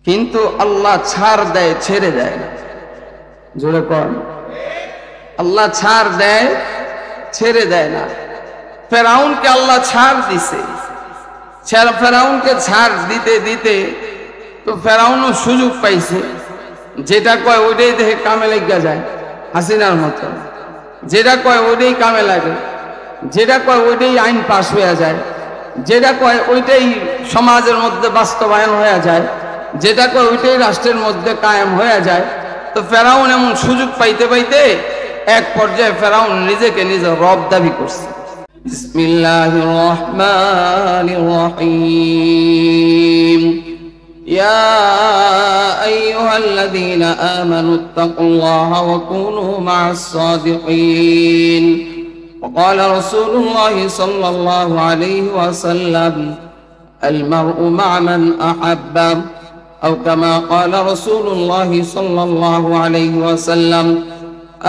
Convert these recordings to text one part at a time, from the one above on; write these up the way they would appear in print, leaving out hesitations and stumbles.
কিন্তু আল্লাহ ছাড় দেয়, ছেড়ে দেয় না। জোরে কর, আল্লাহ ছাড় দেয়, ছেড়ে দেয় না। ফেরাউনকে আল্লাহ ছাড় দিছে, ফেরাউনকে ছাড় দিতে দিতে তো ফেরাউনও সুযোগ পাইছে, যেটা কয় ওইটাই দেখে কামে লেগা যায়, হাসিনার মতো যেটা কয় ওইটাই কামে লাগে, যেটা কয় ওইটাই আইন পাশ হয়ে যায়, যেটা কয় ওইটাই সমাজের মধ্যে বাস্তবায়ন হয়ে যায়, যেটা কয় ওইটাই রাষ্ট্রের মধ্যে কায়েম হয়ে যায়। তো ফেরাউন এমন সুযোগ পাইতে পাইতে এক পর্যায়ে ফেরাউন নিজেকে নিজে রব দাবি করছে। বিসমিল্লাহির রহমানির রহিম। ইয়া আইয়ুহাল্লাযীনা আমানুত্তাকুল্লাহা ওয়া কুনু মা'আস সাদিকিন। وقال رسول الله صلى الله عليه وسلم المرء مع من أحب، أو كما قال رسول الله صلى الله عليه وسلم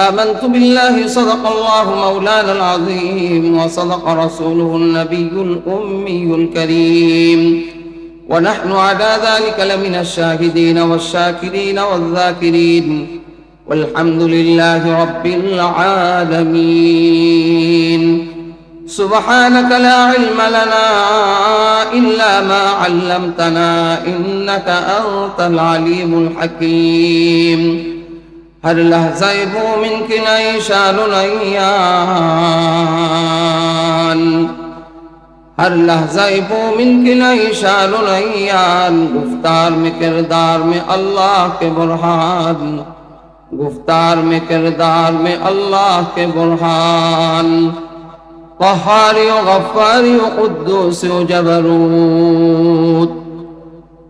آمنت بالله صدق الله مولانا العظيم وصدق رسوله النبي الأمي الكريم، ونحن على ذلك لمن الشاهدين والشاكرين والذاكرين، والحمد لله رب العالمين. سبحانك لا علم لنا إلا ما علمتنا إنك أنت العليم الحكيم. هل لهزيب منك نيشان نيان، هر لہزائب منك نيشان نيان. گفتار میں کردار میں اللہ کے برہان، گفتار میں کردار میں اللہ کے برہان. قہاری و غفاری و قدوس و جبروت،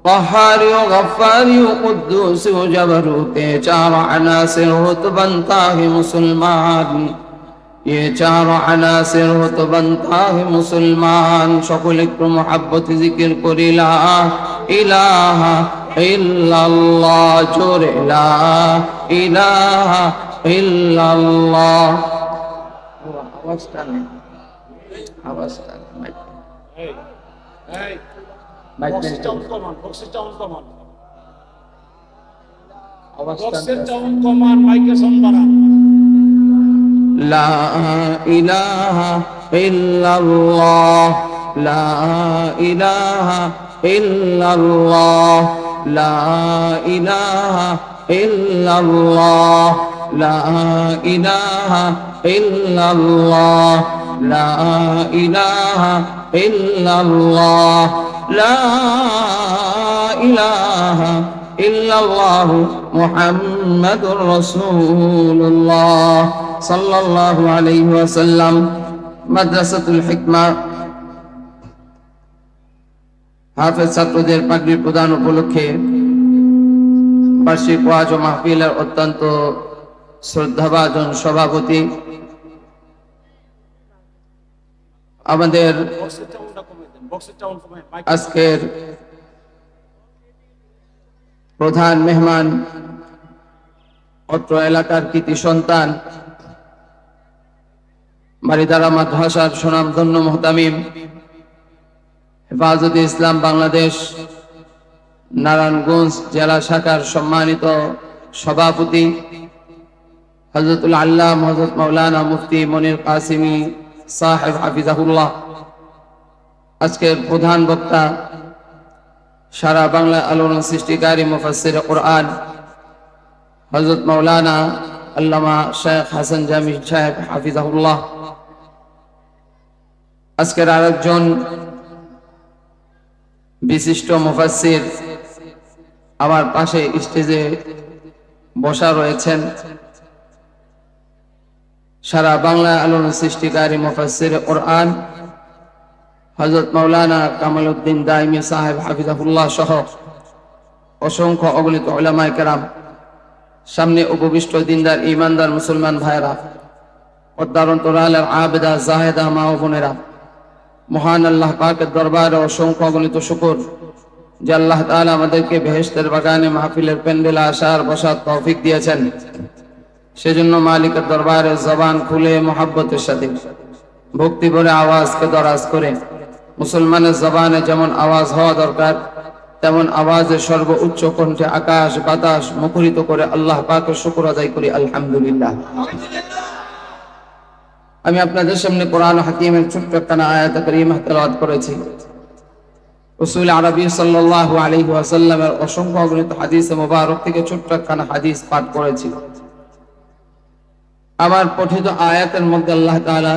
قہاری و غفاری و قدوس و جبروت. چار عناصر ہو تو بنتا ہے مسلمان، یہ چاروں عناصر ہو تو بنتا ہے مسلمان. সকল একটু মহব্বত জিকির করি লা ইলাহা ইল্লাল্লাহ, জোরে লা ইলাহা ইল্লাল্লাহ। আওয়াজটা নেই, আওয়াজটা নেই, এই এই বক্সটা কমান, বক্সটা কমান, বক্সটা কমান, মাইকে সাউন্ড বাড়ান। لا إله إلا الله، لا إله إلا الله، لا إله إلا الله، لا إله إلا الله، لا إله إلا الله، لا إله إلا الله محمد رسول الله সাল্লাল্লাহু আলাইহি ওয়াসাল্লাম। মাদ্রাসাতুল হিকমা হাফেজ ছাত্রদের পাগড়ি প্রদান উপলক্ষে বার্ষিক ওয়াজ ও মাহফিলের অত্যন্ত শ্রদ্ধাভাজন সভাপতি আমাদের আজকের প্রধান মেহমান, অত্র এলাকার কৃতি সন্তান, বারিধারা মাদ্রাসার সুনামধন্য মুহতামিম, হেফাজতে ইসলাম বাংলাদেশ নারায়ণগঞ্জ জেলা শাখার সম্মানিত সভাপতি হযরতুল আল্লাম হযরত মাওলানা মুফতি মনির কাসিমি সাহেব হাফিজাহুল্লাহ, আজকের প্রধান বক্তা সারা বাংলা আলোড়ন সৃষ্টিকারী মুফাসসির কুরআন হযরত মাওলানা আল্লামা শেখ হাসান জামি সাহেব হাফিজাহুল্লাহ, আজকের আরেকজন বিশিষ্ট মুফাসসির আমার পাশে স্টেজে বসা রয়েছেন, সারা বাংলা আলোড়ন সৃষ্টিকারী মুফাসসির কুরআন হযরত মাওলানা কামাল উদ্দিন দাইমি সাহেব হাফিজাহুল্লাহ সহ অসংখ্য অগণিত উলামায়ে কেরাম, সামনে উপবিষ্ট দিনদার ইমানদার মুসলমান ভাইরা, পর্দার অন্তরালের আবেদা জাহেদা মা ও বোনেরা, মহান আল্লাহ পাকের দরবারে অসংখ্য অগণিত শুকর যে আল্লাহ তাআলা আমাদেরকে বেহেশতের বাগানে মাহফিলের প্যান্ডেলে আসার বসার তৌফিক দিয়েছেন। সেজন্য মালিকের দরবারে জবান খুলে মোহাব্বতের সাথে ভক্তি ভরে আওয়াজকে দরাজ করে মুসলমানের জবানে যেমন আওয়াজ হওয়া দরকার তেমন আওয়াজে সর্বোচ্চ কণ্ঠে আকাশ বাতাস মুখরিত করে আল্লাহ পাকের শুকর আদায় করি আলহামদুলিল্লাহ। আমি আপনাদের সামনে কোরআন হাকিমের ছোট্ট একটা আয়াত কারীমা তেলাওয়াত করেছি। রাসূল আরবী সাল্লাল্লাহু আলাইহি ওয়াসাল্লামের অসংখ্য অগণিত হাদিসে মোবারক থেকে ছোট্ট একটা হাদিস পাঠ করেছি। আমার পঠিত আয়াতের মধ্যে আল্লাহ তাআলা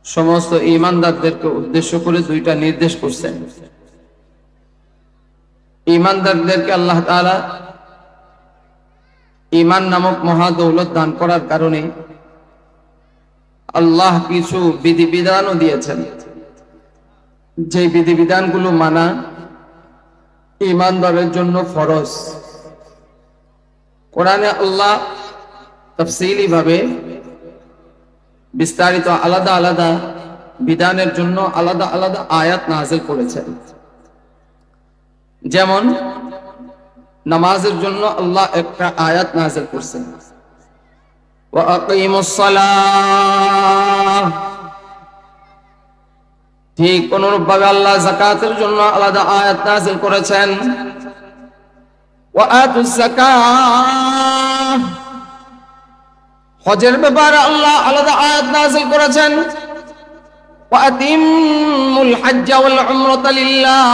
সমস্ত ঈমানদারদেরকে উদ্দেশ্য করে দুইটা নির্দেশ করছেন। ঈমানদারদেরকে আল্লাহ তাআলা ঈমান নামক মহা দৌলত দান করার কারণে আল্লাহ কিছু বিধিবিধানও দিয়েছেন, যে বিধিবিধানগুলো মানা ঈমানদারের জন্য ফরজ। কোরআনে আল্লাহ তাফসীলি ভাবে বিস্তারিত আলাদা আলাদা বিধানের জন্য আলাদা আলাদা আয়াত নাযিল করেছেন। যেমন নামাজের জন্য আল্লাহ একটা আয়াত নাযিল করছেন, ওয়া আকিমুস সালাহ। ঠিক অনুরূপভাবে আল্লাহ যাকাতের জন্য আলাদা আয়াত নাযিল করেছেন, ওয়া আতুজ যাকাহ। হজের ব্যাপারে আল্লাহ আলাদা আয়াত নাযিল করেছেন, ওয়া আতিমুল হজ্জ ওয়াল উমরাতা লিল্লাহ।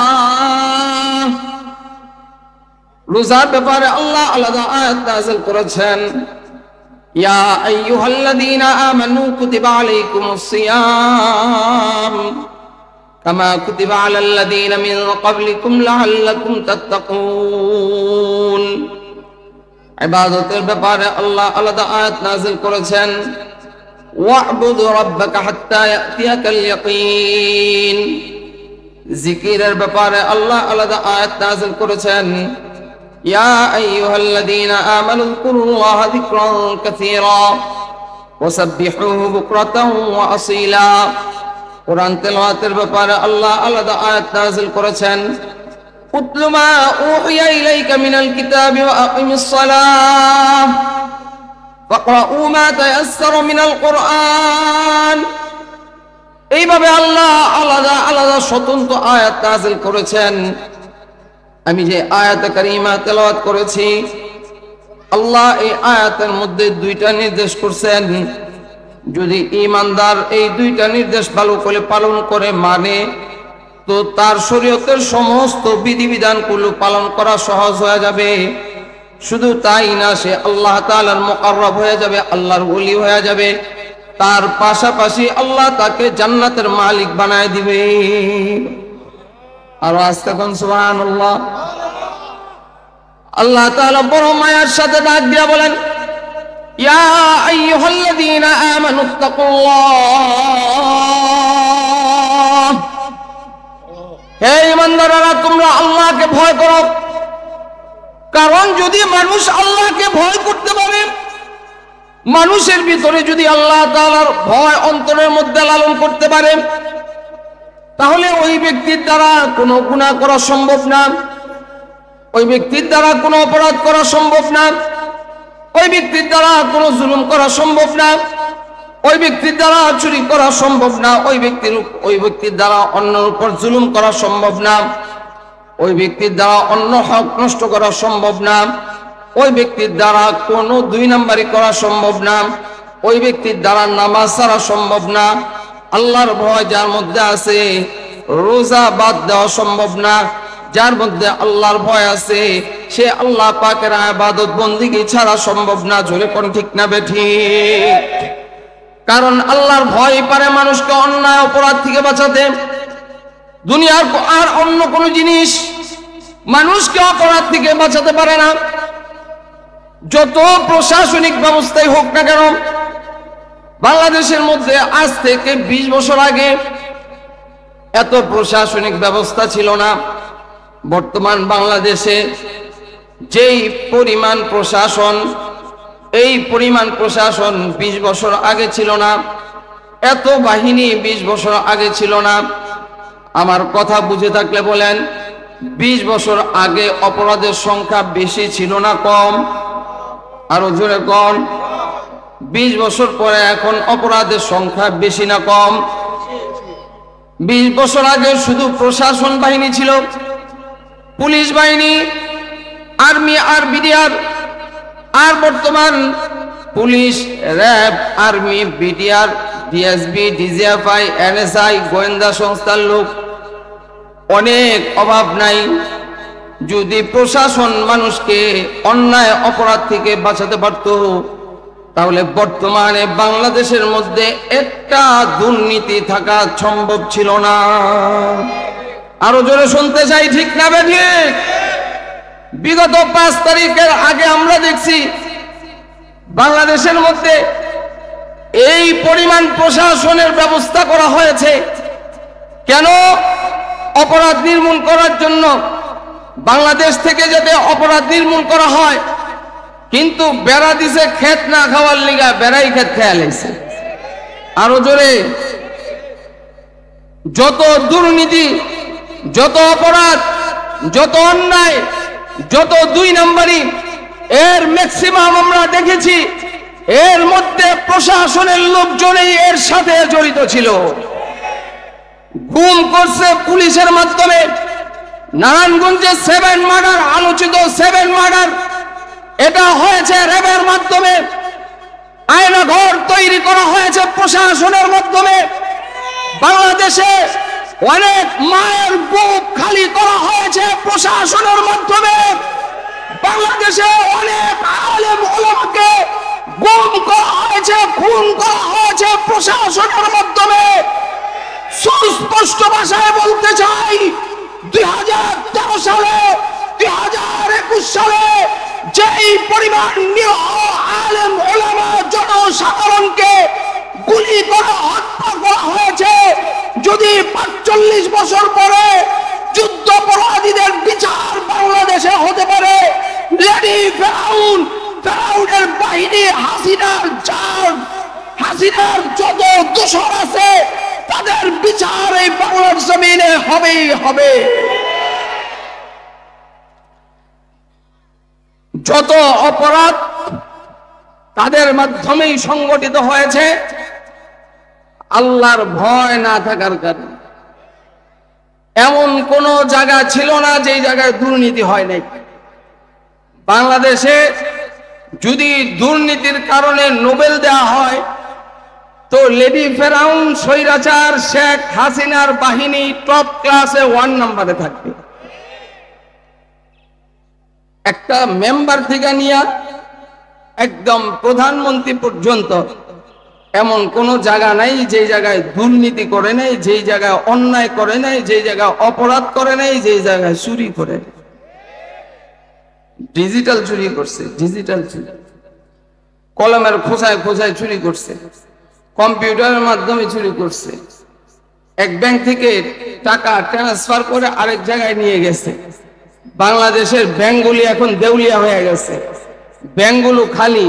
রোজার ব্যাপারে আল্লাহ আলাদা আয়াত নাযিল করেছেন, ইয়া আইয়ুহাল্লাযীনা আমানু কুতিবা আলাইকুমুস সিয়াম কামা কুতিবা আলাল্লাযীনা মিন ক্বাবলিকুম লাআল্লাকুম তাত্তাকুন। ইবাদতের ব্যাপারে আল্লাহ আলাদা আয়াত নাযিল করেছেন, ওয়া'বুদু রাব্বাকা হাত্তা ইয়াতিয়াকাল ইয়াকিন। জিকিরের ব্যাপারে আল্লাহ আলাদা আয়াত নাযিল করেছেন, ইয়া আইয়ুহাল্লাযীনা আমানু যকুরুল্লাহা যিকরান কাসীরা ওয়াসাব্বিহুহু বুকরাতান ওয়া আসীলা। কোরআন তেলাওয়াতের ব্যাপারে আল্লাহ আলাদা আয়াত নাযিল করেছেন, উতলু মা উহিয়া ইলাইকা মিনাল কিতাবি ওয়া আকিমিস সালাহ ফাকরাউ মা তায়াসসারা মিনাল কুরআন। এইভাবে আল্লাহ আলাদা আলাদা স্বতন্ত্র আয়াত নাযিল করেছেন। আমি যে আয়াত কারীমা তেলাওয়াত করেছি, আল্লাহ এই আয়াতের মধ্যে দুইটা নির্দেশ করছেন। যদি ঈমানদার এই দুইটা নির্দেশ ভালো করে পালন করে মানে, তো তার শরীয়তের সমস্ত বিধিবিধানগুলো পালন করা সহজ হয়ে যাবে। শুধু তাই না, সে আল্লাহ তাআলার মুকাররব হয়ে যাবে, আল্লাহর ওলি হয়ে যাবে। তার পাশাপাশি আল্লাহ তাকে জান্নাতের মালিক বানায় দিবে। আর আস্তে কোন সুবহানাল্লাহ। আল্লাহ তাআলা বড় মায়ার সাথে ডাক দিয়া বলেন, ইয়া আইয়ুহাল্লাযীনা আমানুত্তাকুল্লাহ। হে ঈমানদাররা, তোমরা আল্লাহকে ভয় করো। কারণ যদি মানুষ আল্লাহকে ভয় করতে পারে, মানুষের ভিতরে যদি আল্লাহ তাআলার ভয় অন্তরের মধ্যে লালন করতে পারে, তাহলে ওই ব্যক্তির দ্বারা কোনো গুনাহ করা সম্ভব না, ওই ব্যক্তির দ্বারা কোনো অপরাধ করা সম্ভব না, ওই ব্যক্তির দ্বারা কোনো জুলুম করা সম্ভব না, ওই ব্যক্তির দ্বারা চুরি করা সম্ভব না, ওই ব্যক্তির দ্বারা অন্যের উপর জুলুম করা সম্ভব না, ওই ব্যক্তির দ্বারা অন্য হক নষ্ট করা সম্ভব না, ওই ব্যক্তির দ্বারা কোনো দুই নাম্বারি করা সম্ভব না, ওই ব্যক্তির দ্বারা নামাজ ছাড়া সম্ভব না। আল্লাহর ভয় যার মধ্যে আছে, রোজা বাদ দেওয়া সম্ভব না। যার মধ্যে আল্লাহর ভয় আছে, সে আল্লাহ পাকের ইবাদত বন্দেগী ছাড়া সম্ভব না। জোরে কোন ঠিক না বেঠিক? কারণ আল্লাহর ভয় পারে মানুষকে অন্যায় অপরাধ থেকে বাঁচাতে। দুনিয়ার আর অন্য কোনো জিনিস মানুষকে অপরাধ থেকে বাঁচাতে পারে না। যত প্রশাসনিক ব্যবস্থাই হোক না কেন, বাংলাদেশের মধ্যে আজ থেকে 20 বছর আগে এত প্রশাসনিক ব্যবস্থা ছিল না। বর্তমান বাংলাদেশে যেই পরিমাণ প্রশাসন, এই পরিমাণ প্রশাসন 20 বছর আগে ছিল না। এত বাহিনী 20 বছর আগে ছিল না। আমার কথা বুঝে থাকলে বলেন, 20 বছর আগে অপরাধের সংখ্যা বেশি ছিল না কম? আরো জোরে কোন? 20 বছর পরে এখন অপরাধের সংখ্যা বেশি না কম? 20 বছর আগে শুধু প্রশাসন বাহিনী ছিল, পুলিশ বাহিনী, আর্মি আর বিডিআর, আর বর্তমান police, RAB, army, BDR, DSB, DGFI, NSI, গোয়েন্দা সংস্থার লোক, অনেক অভাব নাই। যদি প্রশাসন মানুষকে অন্যায় অপরাধ থেকে বাঁচাতে পারত, তাহলে বর্তমানে বাংলাদেশের মধ্যে একটা দুর্নীতি থাকা সম্ভব ছিল না। আরো জোরে শুনতে চাই, ঠিক না ঠিক? বিগত 5 তারিখের আগে আমরা দেখছি বাংলাদেশের মধ্যে এই পরিমাণ প্রশাসনের ব্যবস্থা করা হয়েছে। কেন? অপরাধ নির্মূল করার জন্য, বাংলাদেশ থেকে যাতে অপরাধ নির্মূল করা হয়। কিন্তু বেড়া দিছে ক্ষেত না খাওয়ার লিগা, বেড়াই ক্ষেত খেয়াল হয়েছে। আরো জোরে, যত দুর্নীতি, যত অপরাধ, যত অন্যায়, যত 2 নম্বরই, এর ম্যাক্সিমাম আমরা দেখেছি এর মধ্যে প্রশাসনের লোকজনই এর সাথে জড়িত ছিল। গুম করছে পুলিশের মাধ্যমে। নারায়ণগঞ্জে 7 মার্ডার, আলোচিত 7 মার্ডার, এটা হয়েছে র্যাবের মাধ্যমে। আয়না ঘর তৈরি করা হয়েছে প্রশাসনের মাধ্যমে। বাংলাদেশে অনেক মায়ের বুক খালি করা হয়েছে প্রশাসনের মাধ্যমে। বাংলাদেশে অনেক আলেম ওলামাকে গুম করা হয়েছে, খুন করা হয়েছে প্রশাসনের মাধ্যমে। সুস্পষ্ট ভাষায় বলতে চাই, 2013 সালে, 2021 সালে যেই পরিমাণ নিরীহ আলেম ওলামা জনসাধারণকে গুলি করে হত্যা করা হয়েছে, যদি 45 বছর পরে যুদ্ধাপরাধীদের বিচার বাংলাদেশে হতে পারে, লেডি ফেরাউন, ফেরাউনের বাহিনী, হাসিনার যত দোষর আছে তাদের বিচার এই বাংলার জমিনে হবেই হবে। যত অপরাধ তাদের মাধ্যমেই সংগঠিত হয়েছে আল্লাহর ভয় না থাকার কারণে। এমন কোন জায়গা ছিল না যেই জায়গায় দুর্নীতি হয় নাই। বাংলাদেশে যদি দুর্নীতির কারণে নোবেল দেওয়া হয়, তো লেডি ফেরাউন, স্বৈরাচার শেখ হাসিনার বাহিনী টপ ক্লাসে 1 নম্বরে থাকবে। একটা মেম্বার থেকে নিয়ে একদম প্রধানমন্ত্রী পর্যন্ত এমন কোন জায়গা নাই যে জায়গায় দুর্নীতি করে নাই, যেই জায়গায় অন্যায় করে নাই, যেই জায়গায় অপরাধ করে নাই, যেই জায়গায় চুরি করে। ডিজিটাল চুরি করছে, ডিজিটাল চুরি, কলমের খোঁচায় খোঁচায় চুরি করছে, কম্পিউটারের মাধ্যমে চুরি করছে, এক ব্যাংক থেকে টাকা ট্রান্সফার করে আরেক জায়গায় নিয়ে গেছে। বাংলাদেশের ব্যাংকগুলি এখন দেউলিয়া হয়ে গেছে, ব্যাংকগুলো খালি।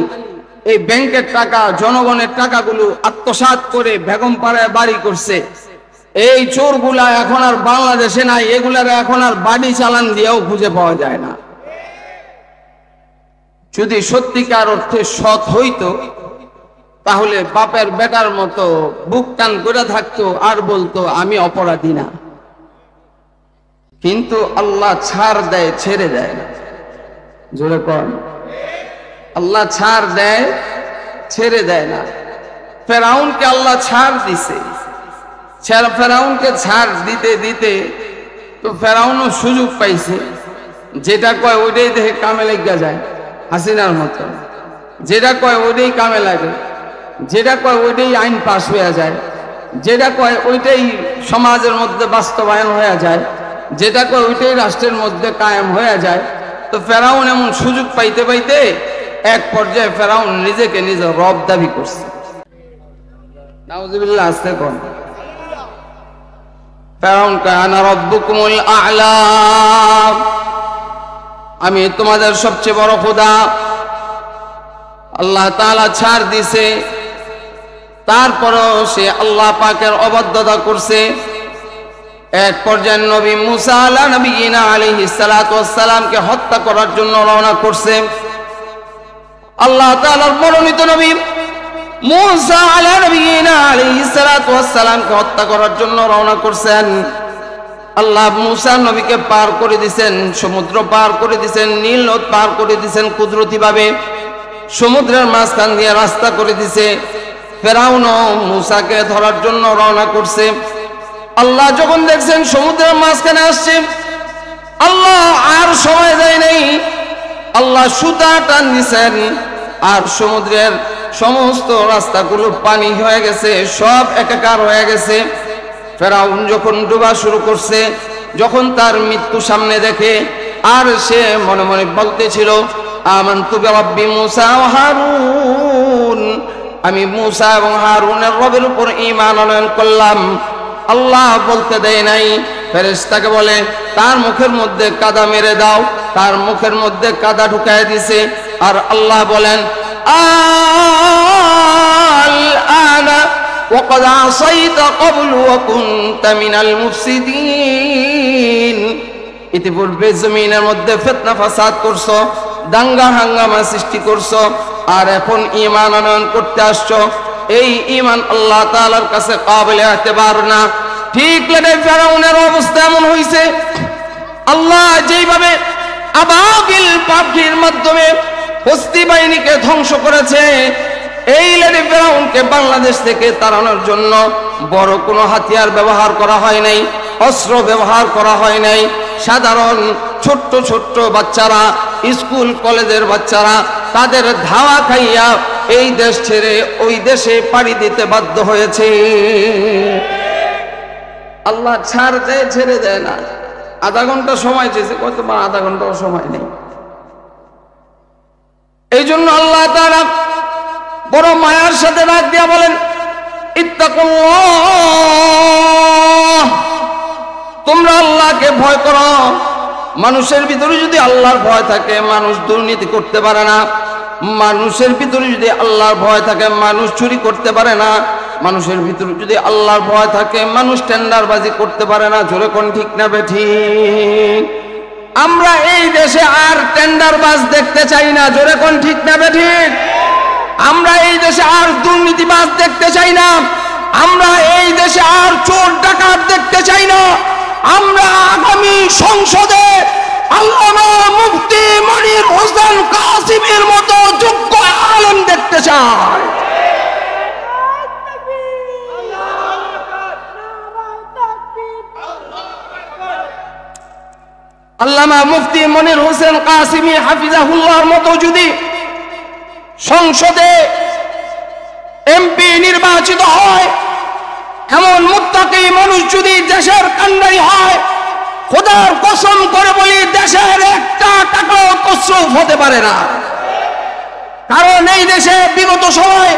এই ব্যাংকের টাকা, জনগণের টাকাগুলো আত্মসাৎ করে বেগমপাড়ায় বাড়ি করছে। এই চোরগুলা এখন আর বাংলাদেশে নাই, এগুলার এখন আর বাড়ি চালান দিয়েও খুঁজে পাওয়া যায় না। যদি সত্যিকার অর্থে সৎ হইতো, তাহলে বাপের বেটার মতো বুক টান করে থাকতো আর বলতো আমি অপরাধী না। কিন্তু আল্লাহ ছাড় দেয়, ছেড়ে দেয় না। জোরে কর, আল্লাহ ছাড় দেয়, ছেড়ে দেয় না। ফেরাউনকে আল্লাহ ছাড় দিছে। ফেরাউনকে ছাড় দিতে দিতে তো ফেরাউনও সুযোগ পাইছে। যেটা কয় ওইটাই দেখে কামে লেগে যায়, হাসিনার মতো। যেটা কয় ওইটাই কামে লাগে, যেটা কয় ওইটাই আইন পাশ হয়ে যায়, যেটা কয় ওইটাই সমাজের মধ্যে বাস্তবায়ন হয়ে যায়, যেটা কয় ওইটাই রাষ্ট্রের মধ্যে কায়েম হয়ে যায়। তো ফেরাউন এমন সুযোগ পাইতে পাইতে এক পর্যায়ে ফেরাউন নিজেকে নিজে রব দাবি করছে। নাউযুবিল্লাহ, আসতে কোন ফেরাউন কয় আনা রব্বুকুমুল আ'লা, আমি তোমাদের সবচেয়ে বড় খোদা। আল্লাহ তাআলা ছাড় দিছে, তারপরও সে আল্লাহ পাকের অবাধ্যতা করছে। এক পর্যায়ে নবী মুসা আলাইহিস সালাতু ওয়াস সালামকে হত্যা করার জন্য রওনা করছে। আল্লাহ তাআলার মনোনীত নবী মুসা আলাইহিস সালাতু ওয়াস সালামকে হত্যা করার জন্য রওনা করছেন। আল্লাহ মুসা নবীকে পার করে দিয়েছেন, সমুদ্র পার করে দিয়েছেন, নীল নদ পার করে দিয়েছেন কুদরতি ভাবে, সমুদ্রের মাঝখান দিয়ে রাস্তা করে দিয়েছে। ফেরাউন মুসাকে ধরার জন্য রওনা করছে। আল্লাহ যখন দেখছেন সমুদ্রের মাঝখানে আসছে, আল্লাহ আর সময় দেয় নাই, আল্লাহ সুতা টান দিছেন আর সমুদ্রের সমস্ত রাস্তাগুলো পানি হয়ে গেছে, সব একাকার হয়ে গেছে। ফেরাউন যখন ডুবা শুরু করছে, যখন তার মৃত্যু সামনে দেখে, আর সে মনে মনে বলতেছিল আমানতু বিরাব্বি মুসা ওয়া হারুন, আমি মুসা এবং হারুনের রবের উপর ঈমান আনয়ন করলাম। আল্লাহ বলতে দেয় নাই, ফেরেশতাকে বলে তার মুখের মধ্যে কাদা মেরে দাও, তার মুখের মধ্যে কাদা ঢুকায় দিছে। আর আল্লাহ বলেন আল-আনা ওয়াকাদ আসাইতা ক্বাবলু ওয়া কুনতা মিনাল মুফসিদিন, ইতিপূর্বে জমিনের মধ্যে ফিতনা ফাসাদ করছো, দাঙ্গা হাঙ্গামা সৃষ্টি করছো, আর এখন ঈমান আনয়ন করতে আসছো। এই ঈমান আল্লাহ তাআলার কাছে কাবিলে ইতিবার না। ঠিক লাগে ফেরাউনের অবস্থা এমন হইছে। আল্লাহ যেইভাবে আবাবিল পাখির মাধ্যমে হস্তি বাহিনীকে ধ্বংস করেছে, এই লেডি ফেরাউনকে বাংলাদেশ থেকে তাড়ানোর জন্য বড় কোনো হাতিয়ার ব্যবহার করা হয় নাই, অস্ত্র ব্যবহার করা হয় নাই। সাধারণ ছোট্ট ছোট্ট বাচ্চারা, স্কুল কলেজের বাচ্চারা, তাদের ধাওয়া খাইয়া এই দেশ ছেড়ে ওই দেশে পাড়ি দিতে বাধ্য হয়েছে। আল্লাহ ছাড় দেয়, ছেড়ে দেয় না। আধা ঘন্টা সময় চেয়েছে, কত আধা ঘন্টাও সময় নেই। এই জন্য আল্লাহ তাআলা বড় মায়ার সাথে ডাক দিয়া বলেন ইত্তাকুল্লাহ, তোমরা আল্লাহকে ভয় করো। মানুষের ভিতরে যদি আল্লাহর ভয় থাকে, মানুষ দুর্নীতি করতে পারে না। মানুষের ভিতরে যদি আল্লাহর ভয় থাকে, মানুষ চুরি করতে পারে না। মানুষের ভিতরে যদি আল্লাহর ভয় থাকে, মানুষ টেন্ডারবাজি করতে পারে না। জোরে কোন ঠিক না বেঠিক? আমরা এই দেশে আর টেন্ডারবাজ দেখতে চাই না। জোরে কোন ঠিক না বেঠিক? আমরা এই দেশে আর দুর্নীতিবাজ দেখতে চাই না। আমরা এই দেশে আর চোর ডাকাত দেখতে চাই না। আমরা আগামী সংসদে আল্লামা মুফতি মনির হোসেন কাসিমের মতো যোগ্য আলেম দেখতে চাই। আল্লামা মুফতি মনির হোসেন কাসিমি হাফিজাহুল্লাহর মতো যদি সংসদে এমপি নির্বাচিত হয়, এমন মুত্তাকি মানুষ যদি দেশের কান্ডারি হয়, খোদার কসম করে বলি দেশের একটা টাকাও তসরুফ হতে পারে না। কারণ এই দেশে বিগত সময়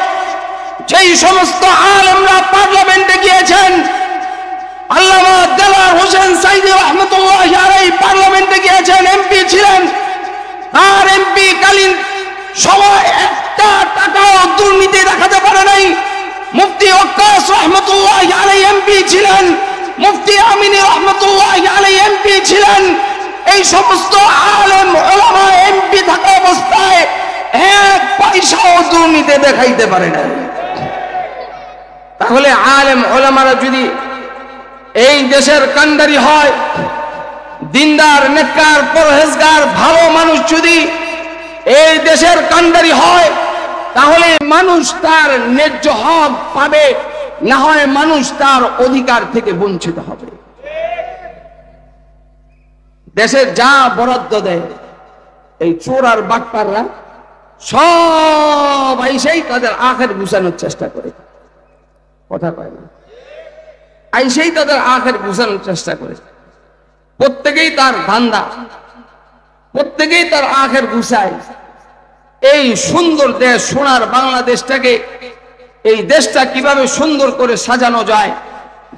যেই সমস্ত আলেমরা পার্লামেন্টে গিয়েছেন, আল্লামা দেলাওয়ার হোসেন সাইদি রহমতুল্লাহি আলাইহি পার্লামেন্টে গিয়েছেন, এমপি ছিলেন। আর এমপি কালীন সময় একটা টাকাও দুর্নীতি দেখাতে পারে নাই। মুফতি ওয়াক্কাস রহমতুল্লাহি আলাইহি এমপি ছিলেন, মুফতি আমিনী রহমতুল্লাহি আলাইহি এমপি ছিলেন। এই সমস্ত আলেম উলামা এমপি থাকা অবস্থায় এক পয়সাও দুর্নীতি দেখাইতে পারে না। তাহলে আলেম উলামারা যদি এই দেশের কান্ডারি হয়, দিনদার নেককার পরহেজগার ভালো মানুষ যদি এই দেশের কান্ডারি হয়, তাহলে মানুষ তার ন্যায্য হক পাবে, না হয় মানুষ তার অধিকার থেকে বঞ্চিত হবে। দেশে যা বরাদ্দ দেয় এই চোর আর বাটপাররা সব আইসেই তাদের আখের গুছানোর চেষ্টা করে। কথা কয় না? আইসেই তাদের আখের গুছানোর চেষ্টা করে। প্রত্যেকেই তার ধান্দা, প্রত্যেকেই তার আখের গুছায়। এই সুন্দর দেশ সোনার বাংলাদেশটাকে, এই দেশটা কিভাবে সুন্দর করে সাজানো যায়,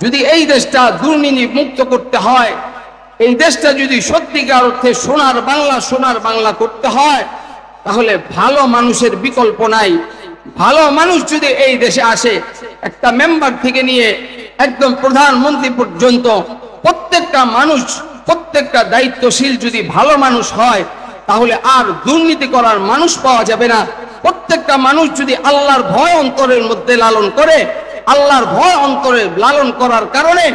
যদি এই দেশটা দুর্নীতি মুক্ত করতে হয়, এই দেশটা যদি সত্যিকার অর্থে সোনার বাংলা করতে হয়, তাহলে ভালো মানুষের বিকল্প নাই। ভালো মানুষ যদি এই দেশে আসে, একটা মেম্বার থেকে নিয়ে একদম প্রধানমন্ত্রী পর্যন্ত প্রত্যেকটা মানুষ, প্রত্যেকটা দায়িত্বশীল যদি ভালো মানুষ হয়, তাহলে আর দুর্নীতি করার মানুষ পাওয়া যাবে না। প্রত্যেকটা মানুষ যদি আল্লাহর ভয় অন্তরের মধ্যে লালন করে, আল্লাহর ভয় অন্তরে লালন করার কারণে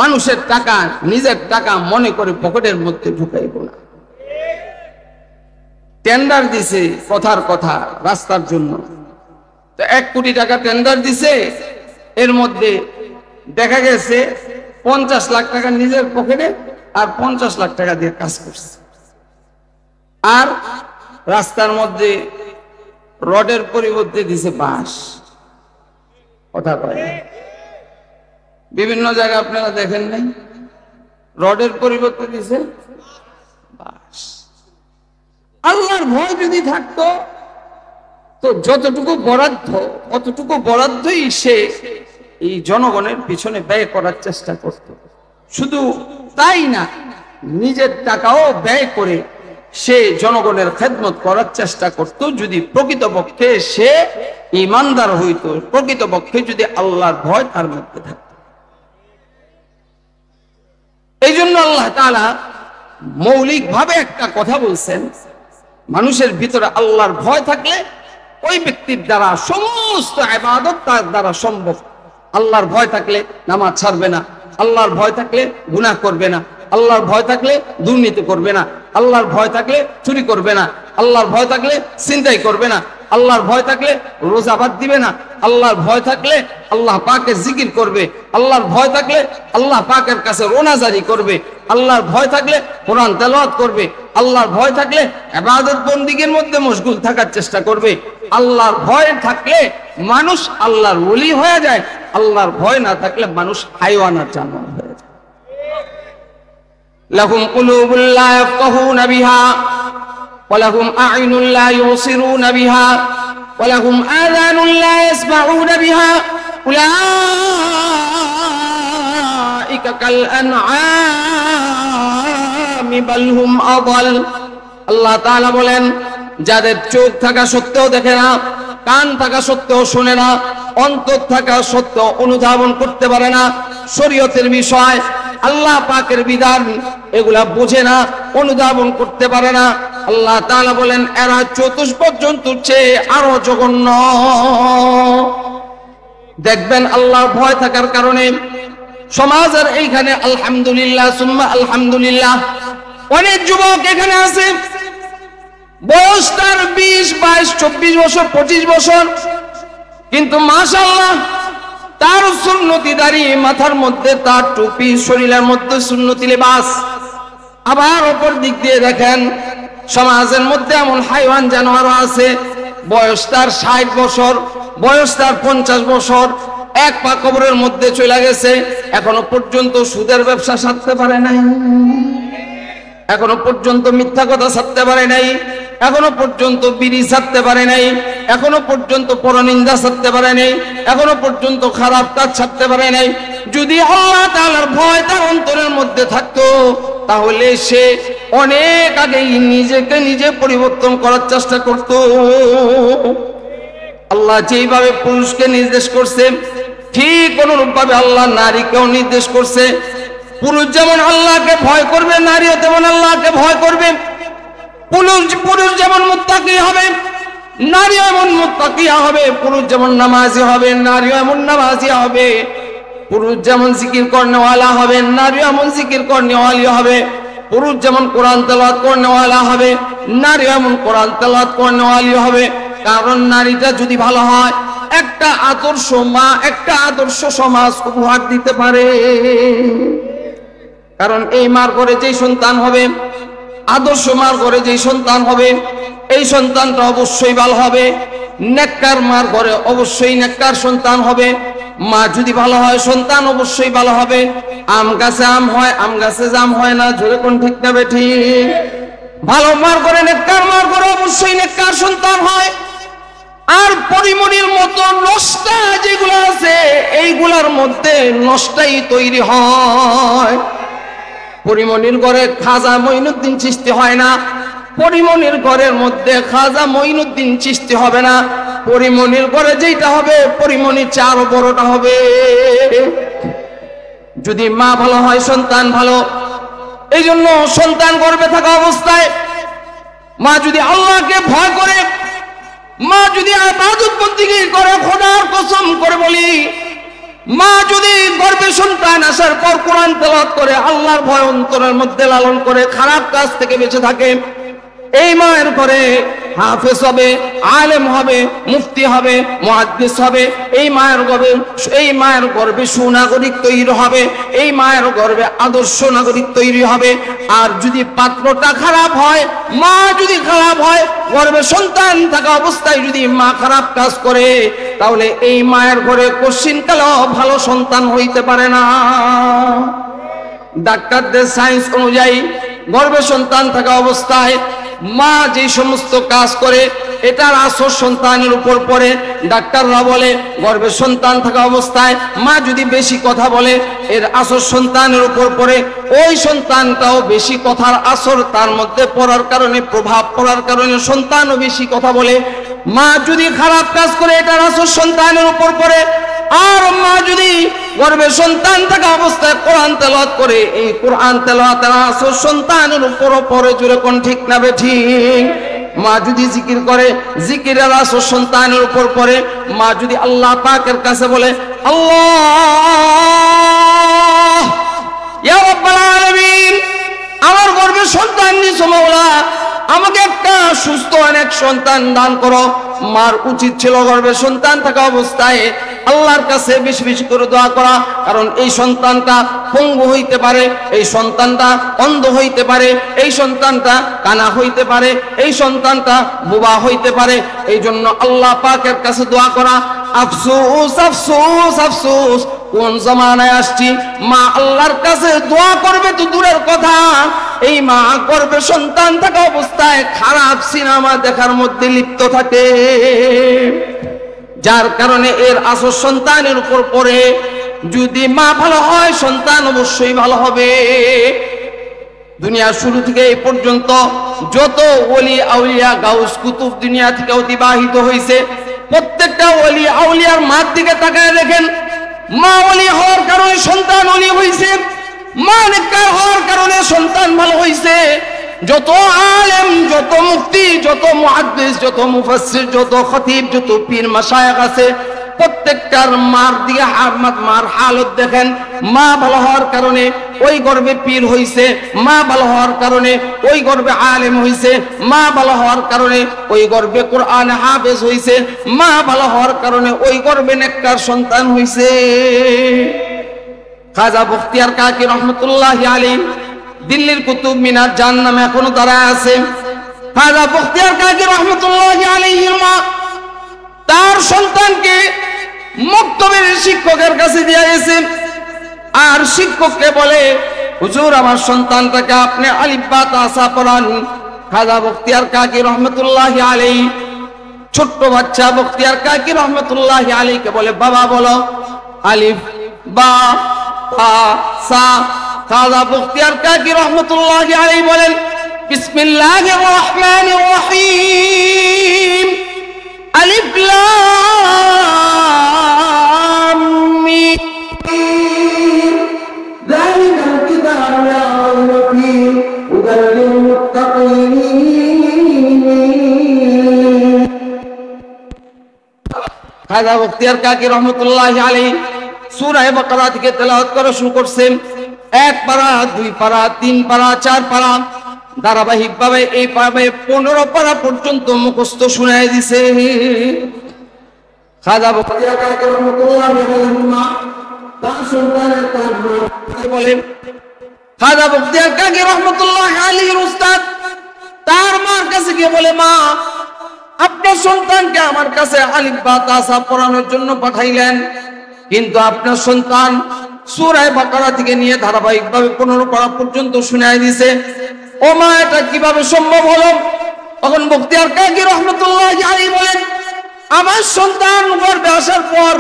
মানুষের টাকা নিজের টাকা মনে করে পকেটের মধ্যে ঢুকাইব না। টেন্ডার দিছে কথার কথা রাস্তার জন্য, তো 1 কোটি টাকা টেন্ডার দিছে, এর মধ্যে দেখা গেছে 50 লাখ টাকা নিজের পকেটে আর 50 লাখ টাকা দিয়ে কাজ করছে। আর রাস্তার মধ্যে রডের পরিবর্তে দিছে বাঁশ। কথা কয় বিভিন্ন জায়গায় আপনারা দেখেন নাই, রডের পরিবর্তে দিছে বাঁশ। আল্লাহর ভয় যদি থাকতো তো যতটুকু বরাদ্দ অতটুকু বরাদ্দই সে এই জনগণের পিছনে ব্যয় করার চেষ্টা করত। শুধু তাই না, নিজের টাকাও ব্যয় করে সে জনগণের খেদমত করার চেষ্টা করত, যদি প্রকৃতপক্ষে সে ঈমানদার হইত, প্রকৃতপক্ষে যদি আল্লাহর ভয় তার মধ্যে থাকত। এই জন্য আল্লাহ তাআলা মৌলিকভাবে একটা কথা বলছেন, মানুষের ভিতরে আল্লাহর ভয় থাকলে ওই ব্যক্তির দ্বারা সমস্ত ইবাদত তার দ্বারা সম্ভব। আল্লাহর ভয় থাকলে নামাজ ছাড়বে না, আল্লাহর ভয় থাকলে গুনাহ করবে না, আল্লাহর ভয় থাকলে দুর্নীতি করবে না, আল্লাহর ভয় থাকলে চুরি করবে না, আল্লাহর ভয় থাকলে ছিনতাই করবে না, আল্লাহর ভয় থাকলে রোজা বাদ দিবে না, আল্লাহর ভয় থাকলে আল্লাহ পাকের জিকির করবে, আল্লাহর ভয় থাকলে আল্লাহ পাকের কাছে রোনা জারি করবে, আল্লাহর ভয় থাকলে কোরআন তেলাওয়াত করবে, আল্লাহর ভয় থাকলে ইবাদত বন্দেগীর মধ্যে মশগুল থাকার চেষ্টা করবে। আল্লাহর ভয় থাকলে মানুষ আল্লাহর ওলি হয়ে যায়, আল্লাহর ভয় না থাকলে মানুষ হাইওয়ান আর জানোয়ার হয়ে যায়। লাহুম কুলুবুল লা ইয়াফকাহুনা বিহা ওয়া লাহুম আ'ইনুন লা ইউসিরুনা বিহা ওয়া লাহুম আযানুন লা ইয়াসমাউনা বিহা উলাইকা কাল আনআমি বাল হুম আযাল। আল্লাহ তাআলা বলেন, যাদের চোখ থাকা সত্ত্বেও দেখে না, কান থাকা সত্ত্বেও শোনে না, অন্তর থাকা সত্ত্বেও অনুধাবন করতে পারে না, শরীয়তের বিষয় আল্লাহ পাকের বিধান এগুলা বোঝে না, অনুধাবন করতে পারে না, আল্লাহ তাআলা বলেন এরা চতুষ্পদ জন্তুর চেয়ে আরো জঘন্য। দেখবেন আল্লাহর ভয় থাকার কারণে সমাজের এইখানে আলহামদুলিল্লাহ সুম্মা আলহামদুলিল্লাহ অনেক যুবক এখানে আছে, বয়স তার 20, 22, 24 বছর, 25 বছর, কিন্তু মাশাআল্লাহ তার সুন্নতি দাড়ি, মাথার মধ্যে তার টুপি, শরীরের মধ্যে সুন্নতি লিবাস। আবার অপর দিক দিয়ে দেখেন সমাজের মধ্যে এমন হাইওয়ান জানোয়ার আছে, বয়স তার 60 বছর, বয়স তার 50 বছর, এক পা কবরের মধ্যে চলে গেছে, এখনো পর্যন্ত সুদের ব্যবসা ছাড়তে পারে নাই, এখনো পর্যন্ত মিথ্যা কথা ছাড়তে পারে নাই, এখনো পর্যন্ত বিড়ি ছাড়তে পারে নাই, এখনো পর্যন্ত পরনিন্দা ছাড়তে পারে নাই, এখনো পর্যন্ত খারাপ কাজ ছাড়তে পারে নাই। যদি আল্লাহ তাআলার ভয় তার অন্তরের মধ্যে থাকতো তাহলে সে অনেক আগেই নিজেকে নিজে পরিবর্তন করার চেষ্টা করত। আল্লাহ যেইভাবে পুরুষকে নির্দেশ করছে ঠিক অনুরূপভাবে আল্লাহ নারীকেও নির্দেশ করছে। পুরুষ যেমন আল্লাহকে ভয় করবে, নারীও তেমন আল্লাহকে ভয় করবে। পুরুষ যেমন মুত্তাকি হবে, নারীও এমন মুত্তাকিয়া হবে। পুরুষ যেমন নামাজি হবে, নারীও এমন নামাজি হবে। পুরুষ যেমন জিকির করনেওয়ালা হবে, নারীও এমন জিকির করনেওয়ালি হবে। পুরুষ যেমন কোরআন তেলাওয়াত করনেওয়ালা হবে, নারীও এমন কোরআন তেলাওয়াত করনেওয়ালি হবে। কারণ নারীটা যদি ভালো হয় একটা আদর্শ মা, একটা আদর্শ সমাজ উপহার দিতে পারে। কারণ এই মার ঘরে যেই সন্তান হবে, আদর্শ মার ঘরে যেই সন্তান হবে, এই সন্তানটা অবশ্যই ভালো হবে। নেককার মার ঘরে অবশ্যই নেককার সন্তান হবে। মা যদি ভালো হয় সন্তান অবশ্যই ভালো হবে। আম গাছে আম হয়, আম গাছে জাম হয় না। জোরে কোন ঠিক না বেঠিক? ভালো মার ঘরে, নেককার মার ঘরে অবশ্যই নেককার সন্তান হয়। আর পরিমণির মতো নষ্টা যেগুলো আছে এইগুলার মধ্যে নষ্টাই তৈরি হয়। পরিমণির ঘরে খাজা মঈনুদ্দিন চিশতি হয় না, পরিমণির ঘরের মধ্যে খাজা মঈনুদ্দিন চিশতি হবে না। পরিমণির ঘরে যেটা হবে পরিমণির চেয়ে আরো বড়টা হবে। যদি মা ভালো হয় সন্তান ভালো। এই জন্য সন্তান গর্ভে থাকা অবস্থায় মা যদি আল্লাহকে ভয় করে, মা যদি ইবাদত বন্দেগী করে, খোদার কসম করে বলি মা যদি গর্ভে সন্তান আসার পর কোরআন তেলাওয়াত করে, আল্লাহর ভয় অন্তরের মধ্যে লালন করে, খারাপ কাজ থেকে বেঁচে থাকে, এই মায়ের ঘরে হাফেজ হবে, আলেম হবে, মুফতি হবে, মুহাদ্দিস হবে। এই মায়ের গর্ভে সুনাগরিক তৈরি হবে, এই মায়ের গর্ভে আদর্শ নাগরিক তৈরি হবে। আর যদি পাত্রটা খারাপ হয়, মা যদি খারাপ হয়, গর্ভে সন্তান থাকা অবস্থায় যদি মা খারাপ কাজ করে, তাহলে এই মায়ের ঘরে কোশ্চিনকালেও ভালো সন্তান হইতে পারে না। ডাক্তারদের সায়েন্স অনুযায়ী গর্ভে সন্তান থাকা অবস্থায় মা যে সমস্ত কাজ করে এটার আসর সন্তানের উপর পড়ে। ডাক্তাররা বলে গর্ভে সন্তান থাকা অবস্থায় মা যদি বেশি কথা বলে, এর আসর সন্তানের উপর পড়ে। ওই সন্তানটাও বেশি কথার আসর তার মধ্যে পড়ার কারণে, প্রভাব পড়ার কারণে সন্তানও বেশি কথা বলে। মা যদি খারাপ কাজ করে, এটার আসর সন্তানের উপর পড়ে। আর মা যদি গর্ভে সন্তান থাকা অবস্থায় কোরআন তেলাওয়াত করে, এই কোরআন তেলাওয়াতের আসর সন্তানের উপরও পড়ে। জোরে কোন ঠিক না বেঠিক? মা যদি জিকির করে, জিকিরের আসর সন্তানের উপর পড়ে। মা যদি আল্লাহ পাকের কাছে বলে, আল্লাহ ইয়া রাব্বাল আলামিন, আমার গর্ভে সন্তান নিছো মাওলা, আমাকে একটা সুস্থ অনেক সন্তান দান করো। মার উচিত ছিল গর্ভে সন্তান থাকা অবস্থায় আল্লাহর কাছে বেশি বেশি করে দোয়া করা, কারণ এই সন্তানটা পঙ্গু হইতে পারে, এই সন্তানটা অন্ধ হইতে পারে, এই সন্তানটা কানা হইতে পারে, এই সন্তানটা বোবা হইতে পারে। এই জন্য আল্লাহ পাকের কাছে দোয়া করা। আফসোস আফসোস আফসোস, কোন জমানায় আসছি, মা আল্লাহর কাছে দোয়া করবে তো দূরের কথা, এই মা গর্ভে সন্তান থাকা অবস্থায় খারাপ সিনেমা দেখার মধ্যে লিপ্ত থাকে, যার কারণে এর আসর সন্তানের উপর পড়ে। যদি মা ভালো হয়, সন্তান অবশ্যই ভালো হবে। দুনিয়ার শুরু থেকে এই পর্যন্ত যত ওলি আউলিয়া গাউস কুতুব দুনিয়া থেকে অতিবাহিত হয়েছে, প্রত্যেকটা ওলি আউলিয়ার মার দিকে তাকায় দেখেন, মা ওলি হওয়ার কারণে সন্তান ওলি হয়েছে, মা নেককার হওয়ার কারণে সন্তান ভালো হয়েছে। যত আলেম, যত মুফতি, যত মুহাদ্দিস, যত মুফাসসির, যত খতিব, যত পীর মাশায়েখ আছে, প্রত্যেকটার মার দিকে মার হালত দেখেন। মা ভালো হওয়ার কারণে ওই গর্ভে পীর হইছে, মা ভালো হওয়ার কারণে ওই গর্ভে আলেম হইছে, মা ভালো হওয়ার কারণে ওই গর্ভে কোরআন হাফেজ হইছে, মা ভালো হওয়ার কারণে ওই গর্ভে নেককার সন্তান হইছে। খাজা বখতিয়ার কাকি রহমতুল্লাহি আলাইহি দিল্লির কুতুব মিনার যার নামে এখনো দাঁড়ায় আছে। খাজা বখতিয়ার কাকি রহমতুল্লাহি আলাইহির মা তার সন্তানকে মক্তবের শিক্ষকের কাছে দিয়ে গেছে, আর শিক্ষককে বলে, হুজুর আমার সন্তানটাকে আপনি আলিফ বা তাসা পড়ান। খাজা বখতিয়ার কাকি রহমতুল্লাহি আলাইহি ছোট্ট বাচ্চা বখতিয়ার কাকি রহমতুল্লাহি আলাইহিকে বলে, বাবা বলো আলিফ বা তা সা। খাজা বখতিয়ার কাকি রহমতুল্লাহি আলাইহি বলেন, বিসমিল্লাহির রহমানির রহিম, আলিফ লাম মিম, যালিকাল কিতাবু লা রাইবা ফীহি হুদাল লিল মুত্তাকিন। খাজা বখতিয়ার কাকি রহমতুল্লাহি আলাইহি সূরা বাকারা থেকে তেলাওয়াত করা শুরু করছেন। 1 পারা, 2 পারা, 3 পারা, 4 পারা, ধারাবাহিকভাবে এই পাবে 15 পারা পর্যন্ত মুখস্থ শুনায় দিছে। খাজা বখতিয়ার কাকি রহমতুল্লাহি আলাইহি মা তার সন্তানের কাছে বলেন, খাজা বখতিয়ার কাকি রহমতুল্লাহি আলাইহির উস্তাদ তার মার কাছে গিয়ে বলে, মা আপনার সন্তানকে আমার কাছে আলিফ বা তাসা পড়ানোর জন্য পাঠাইলেন, কিন্তু আপনার সন্তান সূরা বাকারা থেকে নিয়ে ধারাবাহিকভাবে 15 পারা পর্যন্ত শুনায় দিছে। ও মা, এটা কিভাবে সম্ভব হলো? তখন বখতিয়ার কাকি রহমতুল্লাহি আলাইহি বলেন, আমার সন্তান গর্ভে আসার পর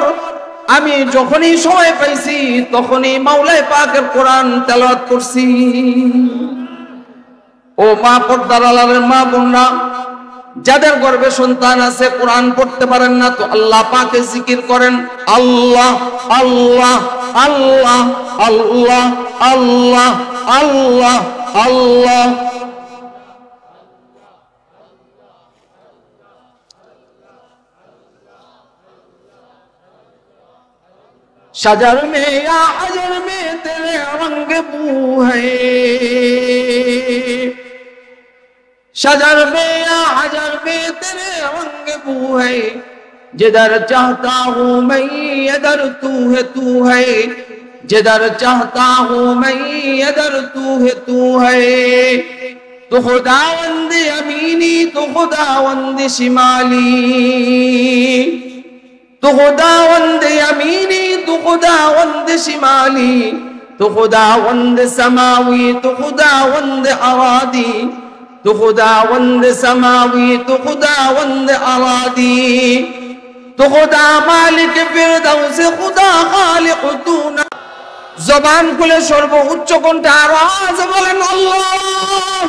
আমি যখনই সময় পাইছি তখনই মাওলাই পাকের কোরআন তেলাওয়াত করছি। ও মা, পর্দার আড়ালের মা বোনরা, যাদের গর্ভে সন্তান আছে কোরআন পড়তে পারেন না, তো আল্লাহ পাকে জিকির করেন, আল্লাহ আল্লাহ আল্লাহ আল্লাহ আল্লাহ আল্লাহ আল্লাহ। शजर में या हजर में तेरे रंग बू है, शजर में या हजर में तेरे रंग बू है, जिधर चाहता हूँ मैं इधर तू है, जिधर चाहता हूँ मैं इधर तू है। तो खुदावंद अमीनी तो खुदावंद शिमाली, तो खुदावंद अमीनी तो खुदावंद शिमाली, तो खुदावंद समावी तो खुदावंद अरादी, तो खुदावंद समावी तो खुदावंद अरादी, तो खुदा मालिक फिरदौस खुदा खालिक तू ना। जबान खुले সর্বোচ্চ কণ্ঠে আওয়াজ বলেন আল্লাহ।